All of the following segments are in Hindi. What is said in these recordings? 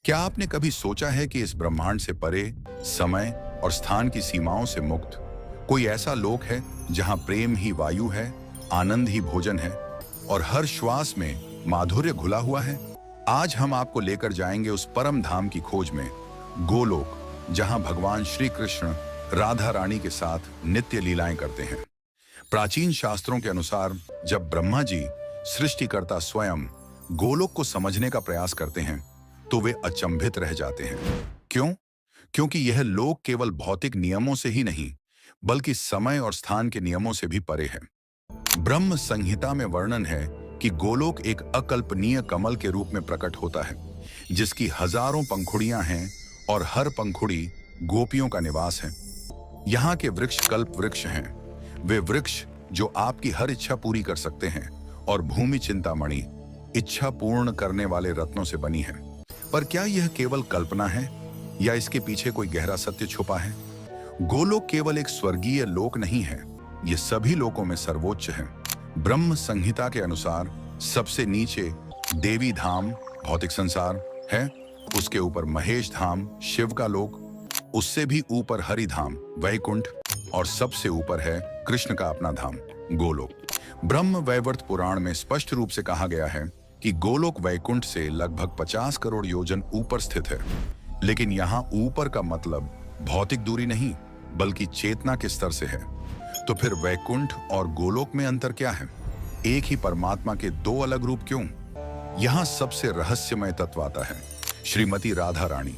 क्या आपने कभी सोचा है कि इस ब्रह्मांड से परे, समय और स्थान की सीमाओं से मुक्त कोई ऐसा लोक है जहां प्रेम ही वायु है, आनंद ही भोजन है और हर श्वास में माधुर्य घुला हुआ है? आज हम आपको लेकर जाएंगे उस परम धाम की खोज में, गोलोक, जहां भगवान श्री कृष्ण राधा रानी के साथ नित्य लीलाएं करते हैं। प्राचीन शास्त्रों के अनुसार जब ब्रह्मा जी, सृष्टिकर्ता स्वयं, गोलोक को समझने का प्रयास करते हैं तो वे अचंभित रह जाते हैं। क्यों? क्योंकि यह लोक केवल भौतिक नियमों से ही नहीं, बल्कि समय और स्थान के नियमों से भी परे है। ब्रह्म संहिता में वर्णन है कि गोलोक एक अकल्पनीय कमल के रूप में प्रकट होता है, जिसकी हजारों पंखुड़ियां हैं और हर पंखुड़ी गोपियों का निवास है। यहाँ के वृक्ष कल्प वृक्ष हैं, वे वृक्ष जो आपकी हर इच्छा पूरी कर सकते हैं, और भूमि चिंतामणि इच्छा पूर्ण करने वाले रत्नों से बनी है। पर क्या यह केवल कल्पना है या इसके पीछे कोई गहरा सत्य छुपा है? गोलोक केवल एक स्वर्गीय लोक नहीं है, यह सभी लोकों में सर्वोच्च है। ब्रह्म संहिता के अनुसार सबसे नीचे देवी धाम, भौतिक संसार है, उसके ऊपर महेश धाम, शिव का लोक, उससे भी ऊपर हरि धाम, वैकुंठ, और सबसे ऊपर है कृष्ण का अपना धाम, गोलोक। ब्रह्म वैवर्त पुराण में स्पष्ट रूप से कहा गया है कि गोलोक वैकुंठ से लगभग 50 करोड़ योजन ऊपर स्थित है। लेकिन यहाँ ऊपर का मतलब भौतिक दूरी नहीं, बल्कि चेतना के स्तर से है। तो फिर वैकुंठ और गोलोक में अंतर क्या है? एक ही परमात्मा के दो अलग रूप क्यों? यहाँ सबसे रहस्यमय तत्व आता है, श्रीमती राधा रानी।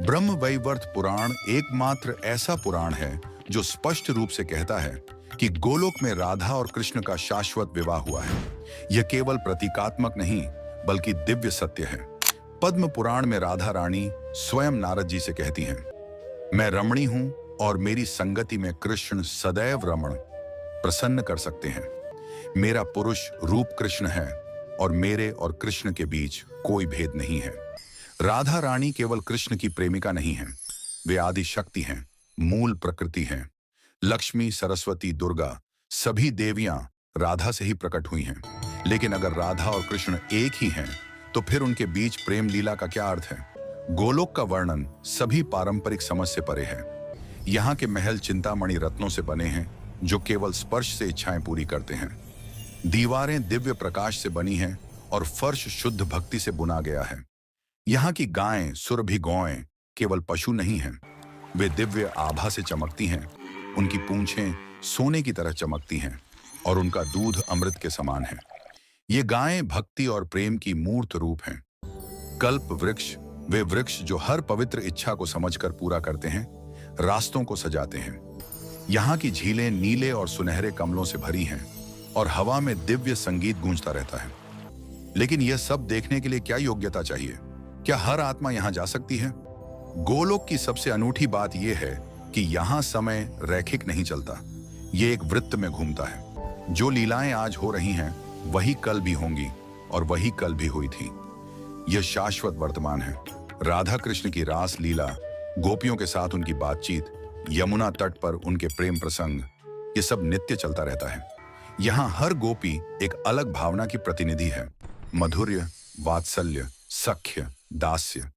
ब्रह्म वैवर्त पुराण एकमात्र ऐसा पुराण है जो स्पष्ट रूप से कहता है कि गोलोक में राधा और कृष्ण का शाश्वत विवाह हुआ है। यह केवल प्रतीकात्मक नहीं, बल्कि दिव्य सत्य है। पद्म पुराण में राधा रानी स्वयं नारद जी से कहती हैं, मैं रमणी हूं और मेरी संगति में कृष्ण सदैव रमण प्रसन्न कर सकते हैं। मेरा पुरुष रूप कृष्ण है और मेरे और कृष्ण के बीच कोई भेद नहीं है। राधा रानी केवल कृष्ण की प्रेमिका नहीं है, वे आदि शक्ति हैं, मूल प्रकृति हैं। लक्ष्मी, सरस्वती, दुर्गा, सभी देवियां राधा से ही प्रकट हुई हैं। लेकिन अगर राधा और कृष्ण एक ही हैं, तो फिर उनके बीच प्रेम लीला का क्या अर्थ है? गोलोक का वर्णन सभी पारंपरिक समझ से परे है। यहाँ के महल चिंतामणि रत्नों से बने हैं, जो केवल स्पर्श से इच्छाएं पूरी करते हैं। दीवारें दिव्य प्रकाश से बनी हैं और फर्श शुद्ध भक्ति से बुना गया है। यहाँ की गायें, सुरभि गौएं, केवल पशु नहीं हैं, वे दिव्य आभा से चमकती हैं। उनकी पूंछें सोने की तरह चमकती हैं और उनका दूध अमृत के समान है। ये गायें भक्ति और प्रेम की मूर्त रूप हैं। कल्प वृक्ष, वे वृक्ष जो हर पवित्र इच्छा को समझकर पूरा करते हैं, रास्तों को सजाते हैं। यहाँ की झीलें नीले और सुनहरे कमलों से भरी हैं और हवा में दिव्य संगीत गूंजता रहता है। लेकिन यह सब देखने के लिए क्या योग्यता चाहिए? क्या हर आत्मा यहाँ जा सकती है? गोलोक की सबसे अनूठी बात यह है कि यहाँ समय रैखिक नहीं चलता, ये एक वृत्त में घूमता है। जो लीलाएं आज हो रही हैं, वही कल भी होंगी और वही कल भी हुई थी। यह शाश्वत वर्तमान है। राधा कृष्ण की रास लीला, गोपियों के साथ उनकी बातचीत, यमुना तट पर उनके प्रेम प्रसंग, ये सब नित्य चलता रहता है। यहाँ हर गोपी एक अलग भावना की प्रतिनिधि है, मधुर्य, वात्सल्य, सख्य, दास्य।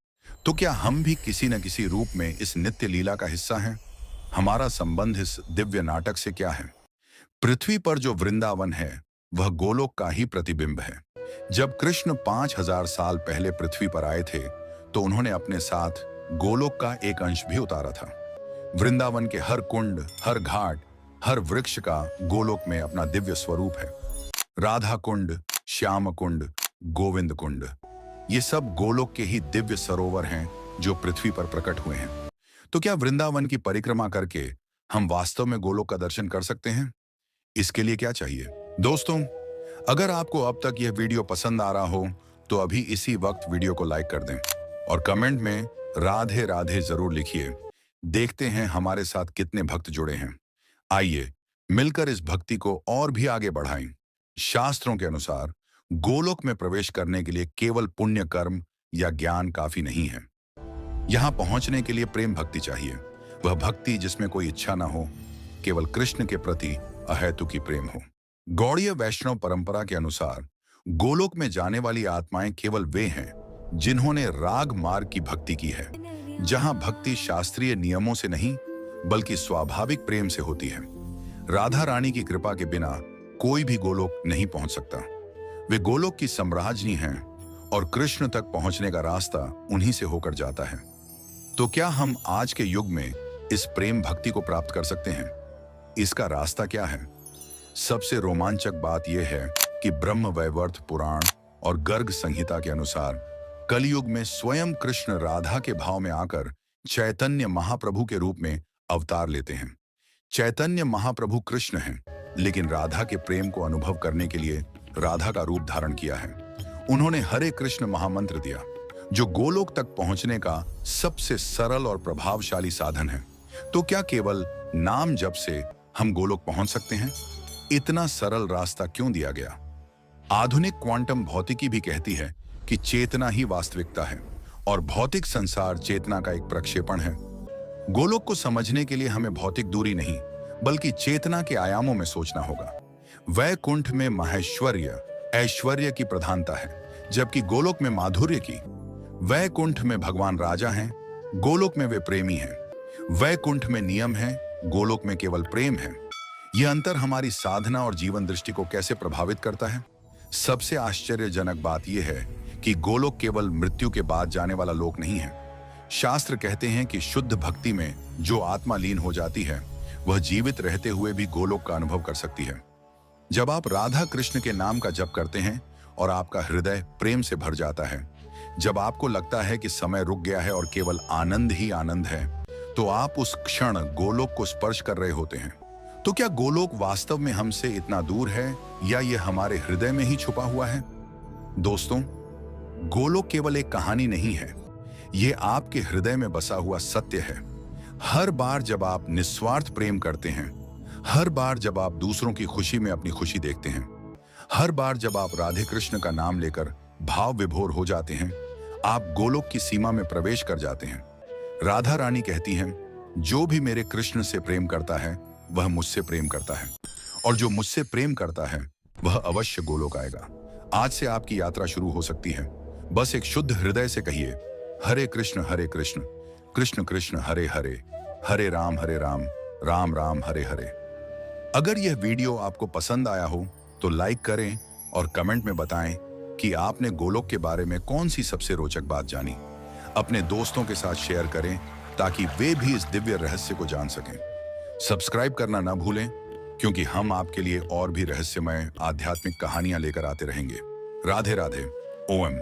तो क्या हम भी किसी न किसी रूप में इस नित्य लीला का हिस्सा हैं? हमारा संबंध इस दिव्य नाटक से क्या है? पृथ्वी पर जो वृंदावन है, वह गोलोक का ही प्रतिबिंब है। जब कृष्ण 5000 साल पहले पृथ्वी पर आए थे, तो उन्होंने अपने साथ गोलोक का एक अंश भी उतारा था। वृंदावन के हर कुंड, हर घाट, हर वृक्ष का गोलोक में अपना दिव्य स्वरूप है। राधा कुंड, श्याम कुंड, गोविंद कुंड, ये सब गोलोक के ही दिव्य सरोवर हैं जो पृथ्वी पर प्रकट हुए हैं। तो क्या वृंदावन की परिक्रमा करके हम वास्तव में गोलोक का दर्शन कर सकते हैं? इसके लिए क्या चाहिए? दोस्तों, अगर आपको अब तक यह वीडियो पसंद आ रहा हो, तो अभी इसी वक्त वीडियो को लाइक कर दें और कमेंट में राधे राधे जरूर लिखिए। देखते हैं हमारे साथ कितने भक्त जुड़े हैं। आइए मिलकर इस भक्ति को और भी आगे बढ़ाएं। शास्त्रों के अनुसार गोलोक में प्रवेश करने के लिए केवल पुण्य कर्म या ज्ञान काफी नहीं है। यहाँ पहुंचने के लिए प्रेम भक्ति चाहिए, वह भक्ति जिसमें कोई इच्छा ना हो, केवल कृष्ण के प्रति अहेतुकी प्रेम हो। गौड़ीय वैष्णव परंपरा के अनुसार गोलोक में जाने वाली आत्माएं केवल वे हैं जिन्होंने राग मार्ग की भक्ति की है, जहां भक्ति शास्त्रीय नियमों से नहीं बल्कि स्वाभाविक प्रेम से होती है। राधा रानी की कृपा के बिना कोई भी गोलोक नहीं पहुंच सकता। वे गोलोक की सम्राज्ञी हैं और कृष्ण तक पहुंचने का रास्ता उन्हीं से होकर जाता है। तो क्या हम आज के युग में इस प्रेम भक्ति को प्राप्त कर सकते हैं? इसका रास्ता क्या है? सबसे रोमांचक बात यह है कि ब्रह्म वैवर्त पुराण और गर्ग संहिता के अनुसार कलयुग में स्वयं कृष्ण राधा के भाव में आकर चैतन्य महाप्रभु के रूप में अवतार लेते हैं। चैतन्य महाप्रभु कृष्ण हैं, लेकिन राधा के प्रेम को अनुभव करने के लिए राधा का रूप धारण किया है। उन्होंने हरे कृष्ण महामंत्र दिया, जो गोलोक तक पहुंचने का सबसे सरल और प्रभावशाली साधन है। तो क्या केवल नाम जप से हम गोलोक पहुंच सकते हैं? इतना सरल रास्ता क्यों दिया गया? आधुनिक क्वांटम भौतिकी भी कहती है कि चेतना ही वास्तविकता है और भौतिक संसार चेतना का एक प्रक्षेपण है। गोलोक को समझने के लिए हमें भौतिक दूरी नहीं बल्कि चेतना के आयामों में सोचना होगा। वैकुंठ में महेश्वर्य ऐश्वर्य की प्रधानता है, जबकि गोलोक में माधुर्य की। वैकुंठ में भगवान राजा हैं, गोलोक में वे प्रेमी हैं। वैकुंठ में नियम है, गोलोक में केवल प्रेम है। यह अंतर हमारी साधना और जीवन दृष्टि को कैसे प्रभावित करता है? सबसे आश्चर्यजनक बात यह है कि गोलोक केवल मृत्यु के बाद जाने वाला लोक नहीं है। शास्त्र कहते हैं कि शुद्ध भक्ति में जो आत्मा लीन हो जाती है, वह जीवित रहते हुए भी गोलोक का अनुभव कर सकती है। जब आप राधा कृष्ण के नाम का जप करते हैं और आपका हृदय प्रेम से भर जाता है, जब आपको लगता है कि समय रुक गया है और केवल आनंद ही आनंद है, तो आप उस क्षण गोलोक को स्पर्श कर रहे होते हैं। तो क्या गोलोक वास्तव में हमसे इतना दूर है या यह हमारे हृदय में ही छुपा हुआ है? दोस्तों, गोलोक केवल एक कहानी नहीं है, यह आपके हृदय में बसा हुआ सत्य है। हर बार जब आप निस्वार्थ प्रेम करते हैं, हर बार जब आप दूसरों की खुशी में अपनी खुशी देखते हैं, हर बार जब आप राधे कृष्ण का नाम लेकर भाव विभोर हो जाते हैं, आप गोलोक की सीमा में प्रवेश कर जाते हैं। राधा रानी कहती हैं, जो भी मेरे कृष्ण से प्रेम करता है वह मुझसे प्रेम करता है, और जो मुझसे प्रेम करता है वह अवश्य गोलोक आएगा। आज से आपकी यात्रा शुरू हो सकती है। बस एक शुद्ध हृदय से कहिए, हरे कृष्ण कृष्ण कृष्ण हरे हरे, हरे राम राम राम हरे हरे। अगर यह वीडियो आपको पसंद आया हो तो लाइक करें और कमेंट में बताएं कि आपने गोलोक के बारे में कौन सी सबसे रोचक बात जानी। अपने दोस्तों के साथ शेयर करें ताकि वे भी इस दिव्य रहस्य को जान सकें। सब्सक्राइब करना ना भूलें, क्योंकि हम आपके लिए और भी रहस्यमय आध्यात्मिक कहानियां लेकर आते रहेंगे। राधे राधे। ओम।